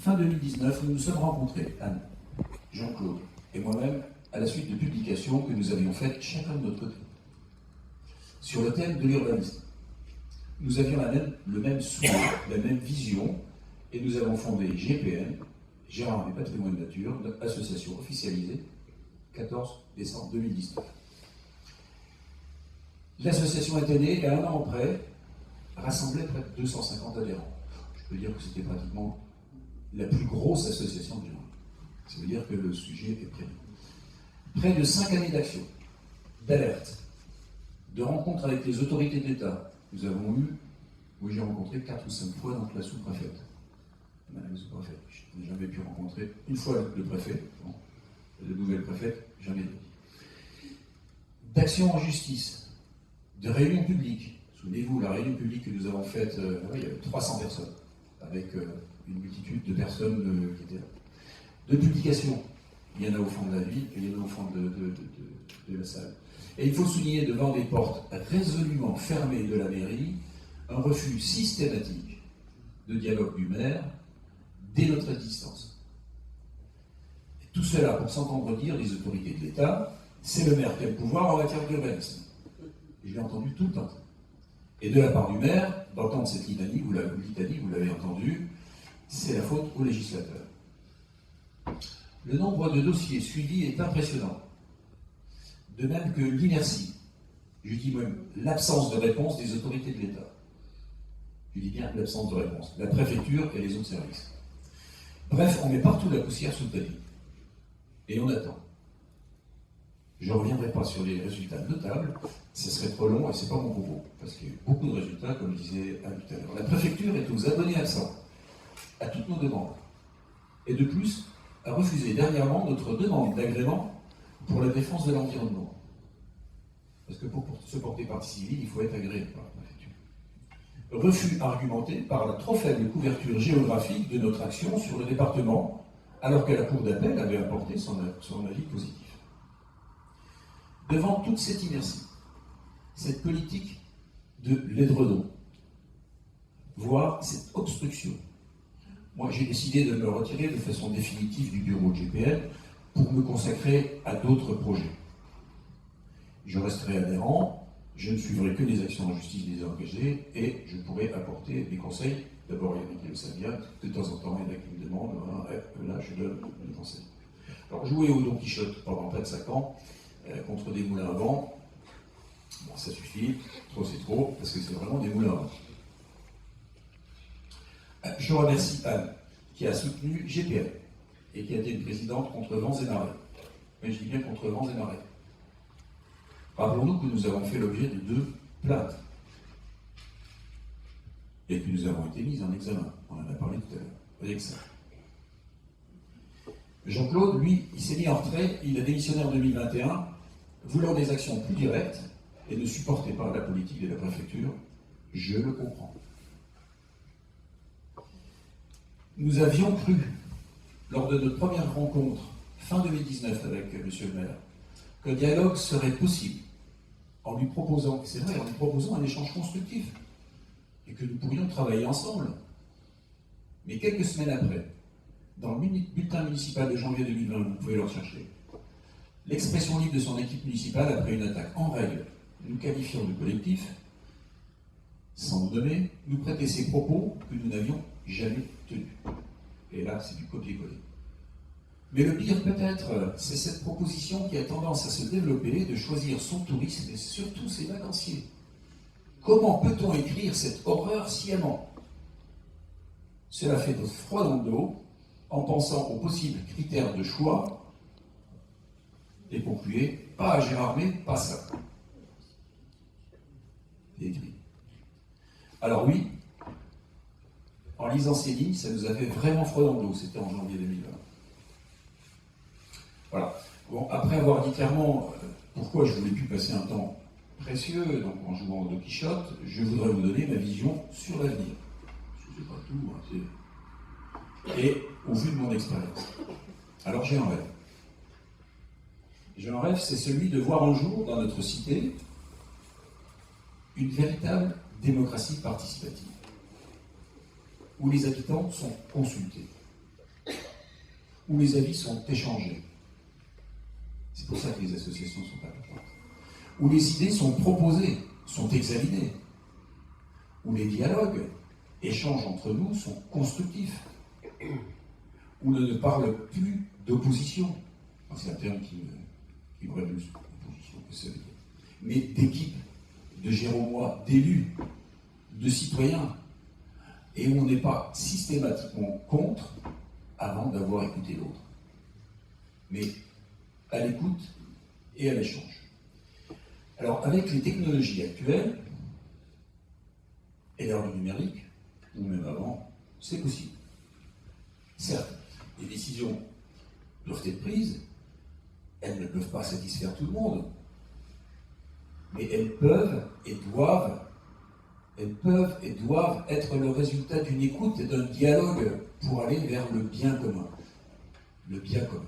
fin 2019, nous nous sommes rencontrés, Anne, Jean-Claude et moi-même, à la suite de publications que nous avions faites chacun de notre côté, sur le thème de l'urbanisme. Nous avions le même souhait, la même vision, et nous avons fondé GPN, Gérard et Patrimoine Nature, notre association officialisée, 14 décembre 2019. L'association était née et 1 an après, rassemblait près de 250 adhérents. Je peux dire que c'était pratiquement la plus grosse association du genre. Ça veut dire que le sujet est prévu. Près de 5 années d'action, d'alerte, de rencontres avec les autorités de l'État. Nous avons eu, moi j'ai rencontré 4 ou 5 fois donc la sous-préfète. Madame la sous-préfète, je n'ai jamais pu rencontrer une fois le préfet, bon, la nouvelle préfète, jamais dit. D'action en justice, de réunions publiques. Souvenez-vous, la réunion publique que nous avons faite, il y avait 300 personnes, avec une multitude de personnes qui étaient là. De publications, il y en a au fond de la ville et il y en a au fond de la salle. Et il faut souligner devant des portes résolument fermées de la mairie un refus systématique de dialogue du maire dès notre existence. Et tout cela pour s'entendre dire les autorités de l'État, c'est le maire qui a le pouvoir en matière d'urbanisme. Et je l'ai entendu tout le temps. Et de la part du maire, d'entendre cette litanie, vous l'avez entendu, c'est la faute au législateur. Le nombre de dossiers suivis est impressionnant. De même que l'inertie, je dis même l'absence de réponse des autorités de l'État. Je dis bien l'absence de réponse, la préfecture et les autres services. Bref, on met partout la poussière sous le tapis. Et on attend. Je ne reviendrai pas sur les résultats notables, ce serait trop long et ce n'est pas mon propos, parce qu'il y a eu beaucoup de résultats, comme je disais tout à l'heure. La préfecture est aux abonnés absents à toutes nos demandes. Et de plus, a refusé dernièrement notre demande d'agrément pour la défense de l'environnement. Parce que pour se porter partie civile, il faut être agréé par la préfecture. Refus argumenté par la trop faible couverture géographique de notre action sur le département, alors que la Cour d'appel avait apporté son avis positif. Devant toute cette inertie, cette politique de l'édredon, voire cette obstruction, moi j'ai décidé de me retirer de façon définitive du bureau de GPN pour me consacrer à d'autres projets. Je resterai adhérent, je ne suivrai que les actions en justice des engagés et je pourrai apporter des conseils. D'abord, il y en a qui le savent bien, de temps en temps, il y en a qui me demandent, là je donne des conseils. Alors, jouer au Don Quichotte pendant près de 5 ans, contre des moulins à vent, bon, ça suffit, trop c'est trop, parce que c'est vraiment des moulins à vent. Je remercie Anne, qui a soutenu GPN et qui a été une présidente contre vents et marées. Mais je dis bien contre vents et marées. Rappelons-nous que nous avons fait l'objet de 2 plaintes et que nous avons été mises en examen. On en a parlé tout à l'heure. Voyez que ça. Jean-Claude, lui, il s'est mis en retrait, il a démissionné en 2021, voulant des actions plus directes et ne supportait pas la politique de la préfecture. Je le comprends. Nous avions cru, lors de notre première rencontre, fin 2019 avec M. le maire, qu'un dialogue serait possible, en lui proposant, c'est vrai, en lui proposant un échange constructif, et que nous pourrions travailler ensemble. Mais quelques semaines après, dans le bulletin municipal de janvier 2020, vous pouvez le rechercher, l'expression libre de son équipe municipale après une attaque en règle, nous qualifiant de collectif, sans nous donner, nous prêtait ces propos que nous n'avions jamais tenus. Et là, c'est du copier-coller. Mais le pire peut-être, c'est cette proposition qui a tendance à se développer de choisir son tourisme et surtout ses vacanciers. Comment peut-on écrire cette horreur sciemment? Cela fait froid dans le dos en pensant aux possibles critères de choix et concluez, pas à Gérardmer, pas ça. Écrit. Alors oui, en lisant ces lignes, ça nous a fait vraiment froid dans le dos, c'était en janvier 2020. Voilà. Bon, après avoir dit clairement pourquoi je voulais plus passer un temps précieux, donc en jouant au Don Quichotte, je voudrais vous donner ma vision sur l'avenir. C'est pas tout, hein, et au vu de mon expérience. Alors j'ai un rêve. J'ai un rêve, c'est celui de voir un jour dans notre cité une véritable démocratie participative, où les habitants sont consultés. où les avis sont échangés. C'est pour ça que les associations sont importantes. Où les idées sont proposées, sont examinées. Où les dialogues, échanges entre nous sont constructifs. Où l'on ne parle plus d'opposition. C'est un terme qui me révulse, opposition, que ça veut dire. Mais d'équipe, de Jéromois, d'élus, de citoyens. Et où on n'est pas systématiquement contre avant d'avoir écouté l'autre. Mais à l'écoute et à l'échange. Alors, avec les technologies actuelles, et l'ère du numérique, ou même avant, c'est possible. Certes, les décisions doivent être prises, elles ne peuvent pas satisfaire tout le monde, mais elles peuvent et doivent être le résultat d'une écoute et d'un dialogue pour aller vers le bien commun. Le bien commun.